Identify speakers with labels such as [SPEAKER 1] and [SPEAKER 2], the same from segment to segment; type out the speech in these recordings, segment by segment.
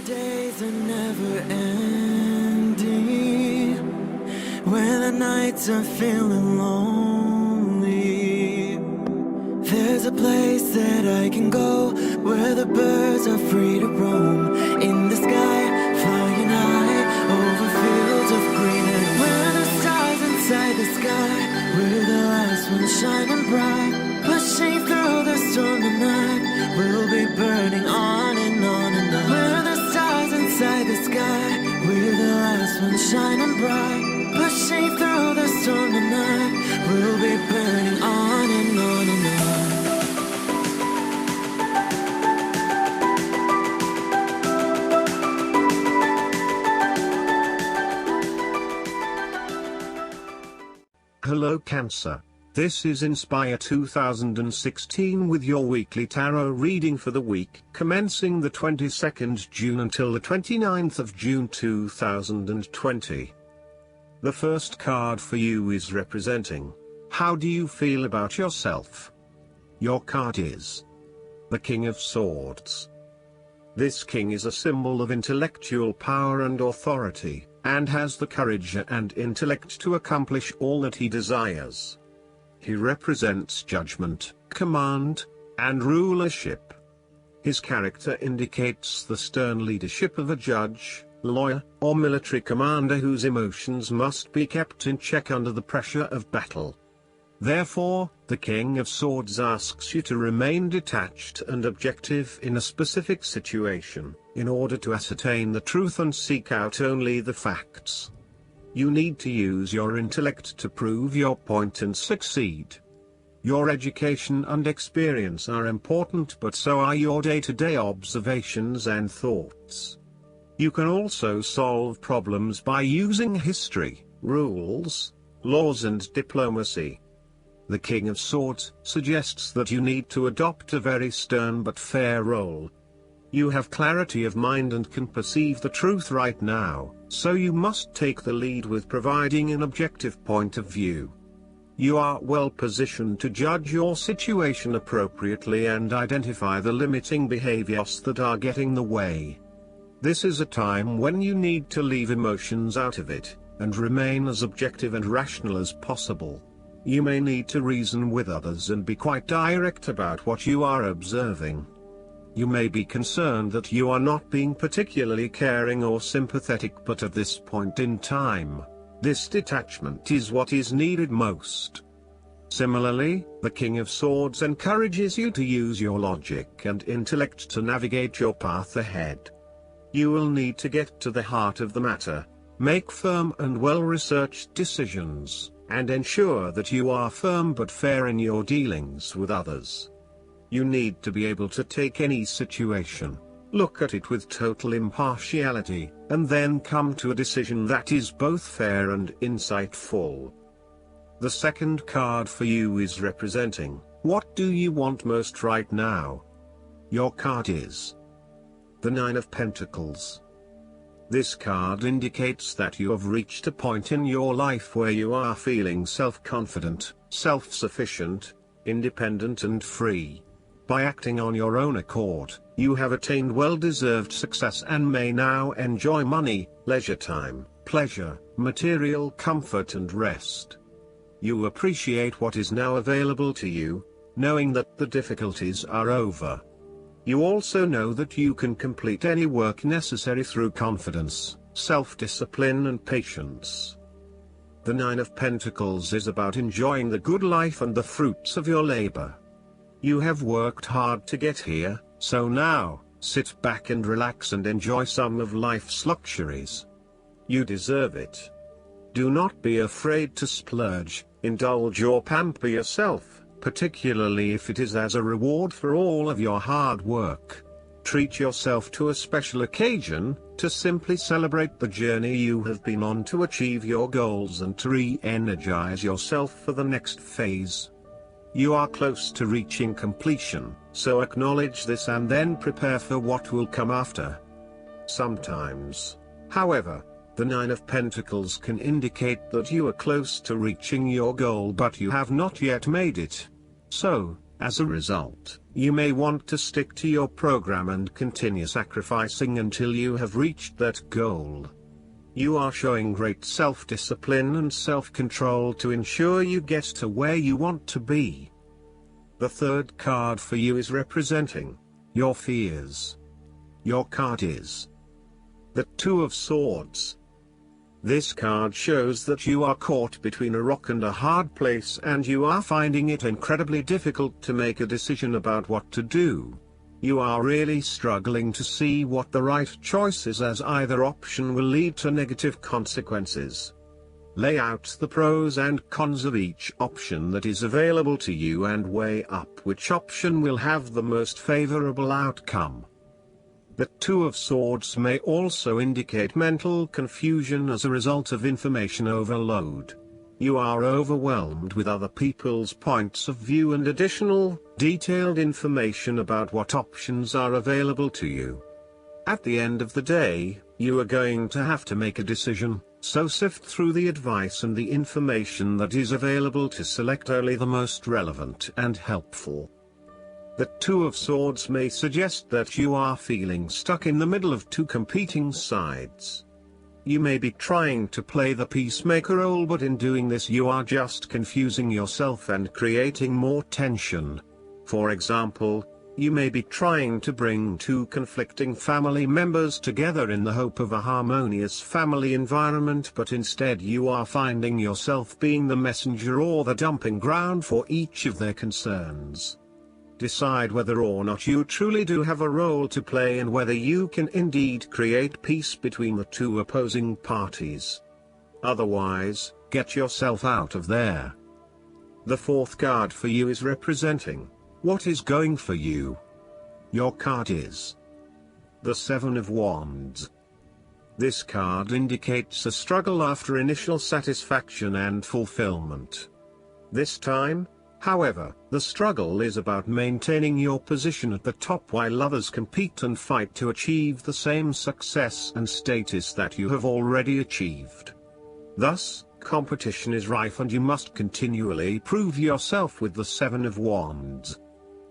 [SPEAKER 1] days are never ending, when the nights are feeling lonely, there's a place that I can go, where the birds are free to roam, in the sky, flying high, over fields of green, and where the stars inside the sky, we're the last ones shining bright, pushing through the storm tonight, we'll be burning on and on and on. We're the stars inside the sky, we're the last ones shining bright, pushing through the storm tonight, we'll be burning on and on and on.
[SPEAKER 2] Hello Cancer. This is Inspire 2016 with your weekly tarot reading for the week commencing the 22nd June until the 29th of June 2020. The first card for you is representing, how do you feel about yourself? Your card is the King of Swords. This king is a symbol of intellectual power and authority, and has the courage and intellect to accomplish all that he desires. He represents judgment, command, and rulership. His character indicates the stern leadership of a judge, lawyer, or military commander whose emotions must be kept in check under the pressure of battle. Therefore, the King of Swords asks you to remain detached and objective in a specific situation, in order to ascertain the truth and seek out only the facts. You need to use your intellect to prove your point and succeed. Your education and experience are important, but so are your day-to-day observations and thoughts. You can also solve problems by using history, rules, laws and diplomacy. The King of Swords suggests that you need to adopt a very stern but fair role. You have clarity of mind and can perceive the truth right now, so you must take the lead with providing an objective point of view. You are well positioned to judge your situation appropriately and identify the limiting behaviors that are getting in the way. This is a time when you need to leave emotions out of it, and remain as objective and rational as possible. You may need to reason with others and be quite direct about what you are observing. You may be concerned that you are not being particularly caring or sympathetic, but at this point in time, this detachment is what is needed most. Similarly, the King of Swords encourages you to use your logic and intellect to navigate your path ahead. You will need to get to the heart of the matter, make firm and well-researched decisions, and ensure that you are firm but fair in your dealings with others. You need to be able to take any situation, look at it with total impartiality, and then come to a decision that is both fair and insightful. The second card for you is representing, what do you want most right now? Your card is the Nine of Pentacles. This card indicates that you have reached a point in your life where you are feeling self-confident, self-sufficient, independent and free. By acting on your own accord, you have attained well-deserved success and may now enjoy money, leisure time, pleasure, material comfort and rest. You appreciate what is now available to you, knowing that the difficulties are over. You also know that you can complete any work necessary through confidence, self-discipline and patience. The Nine of Pentacles is about enjoying the good life and the fruits of your labor. You have worked hard to get here, so now, sit back and relax and enjoy some of life's luxuries. You deserve it. Do not be afraid to splurge, indulge or pamper yourself, particularly if it is as a reward for all of your hard work. Treat yourself to a special occasion, to simply celebrate the journey you have been on to achieve your goals and to re-energize yourself for the next phase. You are close to reaching completion, so acknowledge this and then prepare for what will come after. Sometimes, however, the Nine of Pentacles can indicate that you are close to reaching your goal but you have not yet made it. So, As a result, you may want to stick to your program and continue sacrificing until you have reached that goal. You are showing great self-discipline and self-control to ensure you get to where you want to be. The third card for you is representing your fears. Your card is the Two of Swords. This card shows that you are caught between a rock and a hard place and you are finding it incredibly difficult to make a decision about what to do. You are really struggling to see what the right choice is, as either option will lead to negative consequences. Lay out the pros and cons of each option that is available to you and weigh up which option will have the most favorable outcome. The Two of Swords may also indicate mental confusion as a result of information overload. You are overwhelmed with other people's points of view and additional, detailed information about what options are available to you. At the end of the day, you are going to have to make a decision, so sift through the advice and the information that is available to select only the most relevant and helpful. The Two of Swords may suggest that you are feeling stuck in the middle of two competing sides. You may be trying to play the peacemaker role, but in doing this you are just confusing yourself and creating more tension. For example, you may be trying to bring two conflicting family members together in the hope of a harmonious family environment, but instead you are finding yourself being the messenger or the dumping ground for each of their concerns. Decide whether or not you truly do have a role to play and whether you can indeed create peace between the two opposing parties. Otherwise, get yourself out of there. The fourth card for you is representing what is going for you. Your card is the Seven of Wands. This card indicates a struggle after initial satisfaction and fulfillment. This time, however, the struggle is about maintaining your position at the top while others compete and fight to achieve the same success and status that you have already achieved. Thus, competition is rife and you must continually prove yourself with the Seven of Wands.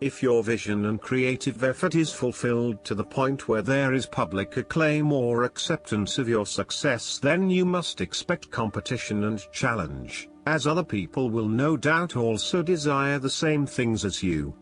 [SPEAKER 2] If your vision and creative effort is fulfilled to the point where there is public acclaim or acceptance of your success, then you must expect competition and challenge, as other people will no doubt also desire the same things as you.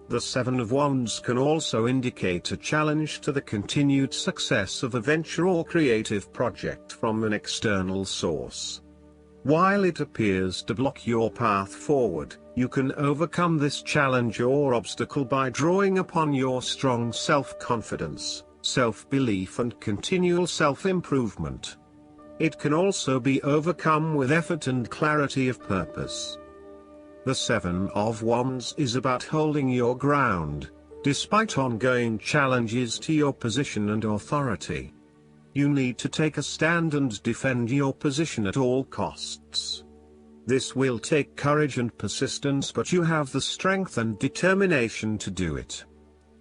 [SPEAKER 2] The Seven of Wands can also indicate a challenge to the continued success of a venture or creative project from an external source. While it appears to block your path forward, you can overcome this challenge or obstacle by drawing upon your strong self-confidence, self-belief and continual self-improvement. It can also be overcome with effort and clarity of purpose. The Seven of Wands is about holding your ground, despite ongoing challenges to your position and authority. You need to take a stand and defend your position at all costs. This will take courage and persistence, but you have the strength and determination to do it.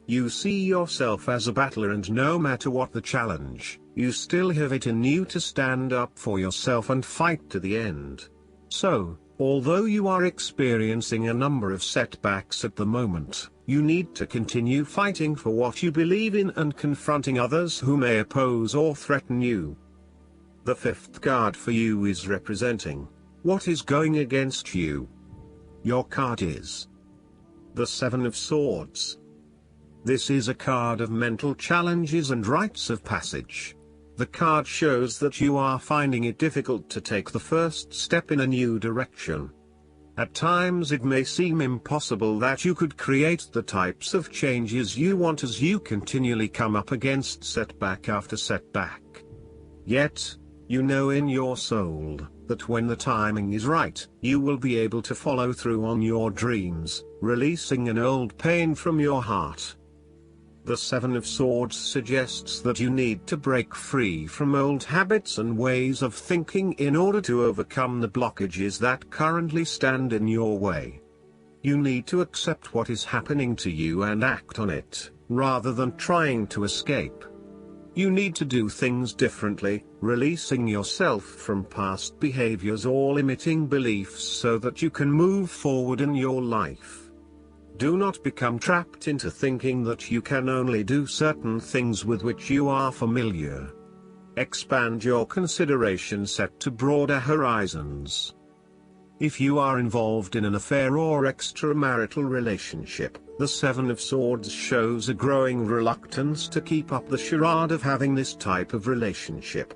[SPEAKER 2] You see yourself as a battler, and no matter what the challenge, you still have it in you to stand up for yourself and fight to the end. So, although you are experiencing a number of setbacks at the moment, you need to continue fighting for what you believe in and confronting others who may oppose or threaten you. The fifth card for you is representing what is going against you. Your card is the Seven of Swords. This is a card of mental challenges and rites of passage. The card shows that you are finding it difficult to take the first step in a new direction. At times it may seem impossible that you could create the types of changes you want as you continually come up against setback after setback. Yet, you know in your soul that when the timing is right, you will be able to follow through on your dreams, releasing an old pain from your heart. The Seven of Swords suggests that you need to break free from old habits and ways of thinking in order to overcome the blockages that currently stand in your way. You need to accept what is happening to you and act on it, rather than trying to escape. You need to do things differently, releasing yourself from past behaviors or limiting beliefs so that you can move forward in your life. Do not become trapped into thinking that you can only do certain things with which you are familiar. Expand your consideration set to broader horizons. If you are involved in an affair or extramarital relationship, the Seven of Swords shows a growing reluctance to keep up the charade of having this type of relationship.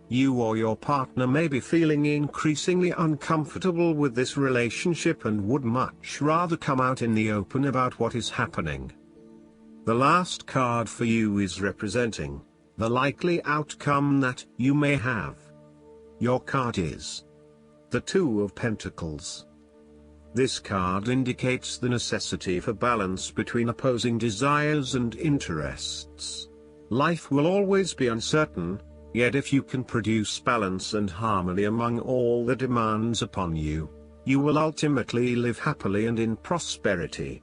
[SPEAKER 2] You or your partner may be feeling increasingly uncomfortable with this relationship and would much rather come out in the open about what is happening. The last card for you is representing the likely outcome that you may have. Your card is the Two of Pentacles. This card indicates the necessity for balance between opposing desires and interests. Life will always be uncertain, yet if you can produce balance and harmony among all the demands upon you, you will ultimately live happily and in prosperity.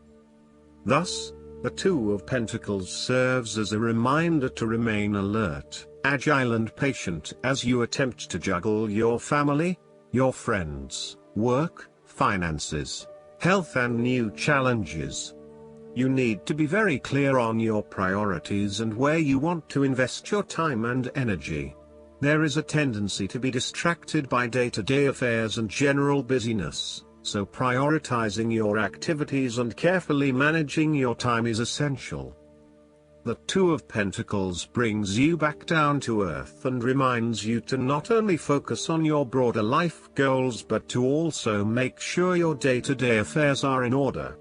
[SPEAKER 2] Thus, the Two of Pentacles serves as a reminder to remain alert, agile and patient as you attempt to juggle your family, your friends, work, finances, health and new challenges. You need to be very clear on your priorities and where you want to invest your time and energy. There is a tendency to be distracted by day-to-day affairs and general busyness, so prioritizing your activities and carefully managing your time is essential. The Two of Pentacles brings you back down to earth and reminds you to not only focus on your broader life goals but to also make sure your day-to-day affairs are in order.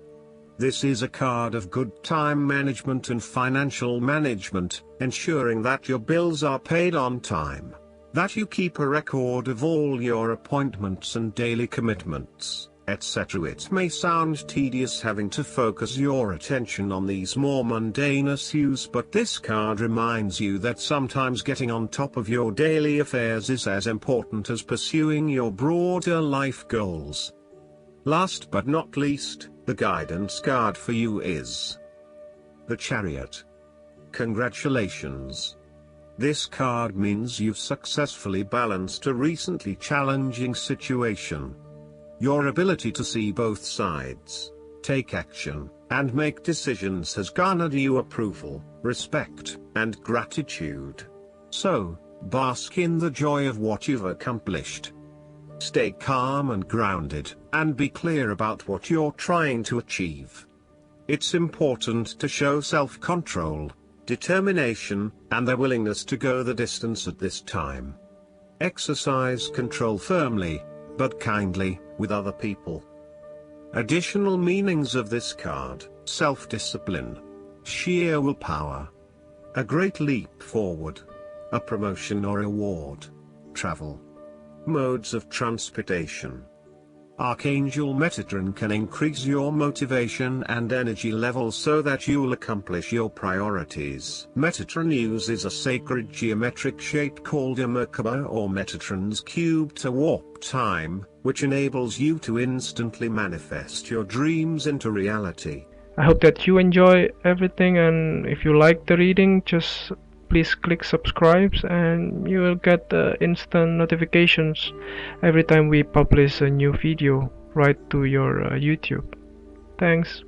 [SPEAKER 2] This is a card of good time management and financial management, ensuring that your bills are paid on time, that you keep a record of all your appointments and daily commitments, etc. It may sound tedious having to focus your attention on these more mundane issues, but this card reminds you that sometimes getting on top of your daily affairs is as important as pursuing your broader life goals. Last but not least, the guidance card for you is the Chariot. Congratulations! This card means you've successfully balanced a recently challenging situation. Your ability to see both sides, take action, and make decisions has garnered you approval, respect, and gratitude. So, bask in the joy of what you've accomplished. Stay calm and grounded, and be clear about what you're trying to achieve. It's important to show self-control, determination, and the willingness to go the distance at this time. Exercise control firmly, but kindly, with other people. Additional meanings of this card: self-discipline, sheer willpower, a great leap forward, a promotion or award, travel, modes of transportation. Archangel Metatron can increase your motivation and energy levels so that you'll accomplish your priorities. Metatron uses a sacred geometric shape called a Merkaba or Metatron's cube to warp time, which enables you to instantly manifest your dreams into reality.
[SPEAKER 3] I hope that you enjoy everything, and if you like the reading, just please click subscribe and you will get instant notifications every time we publish a new video right to your YouTube. Thanks.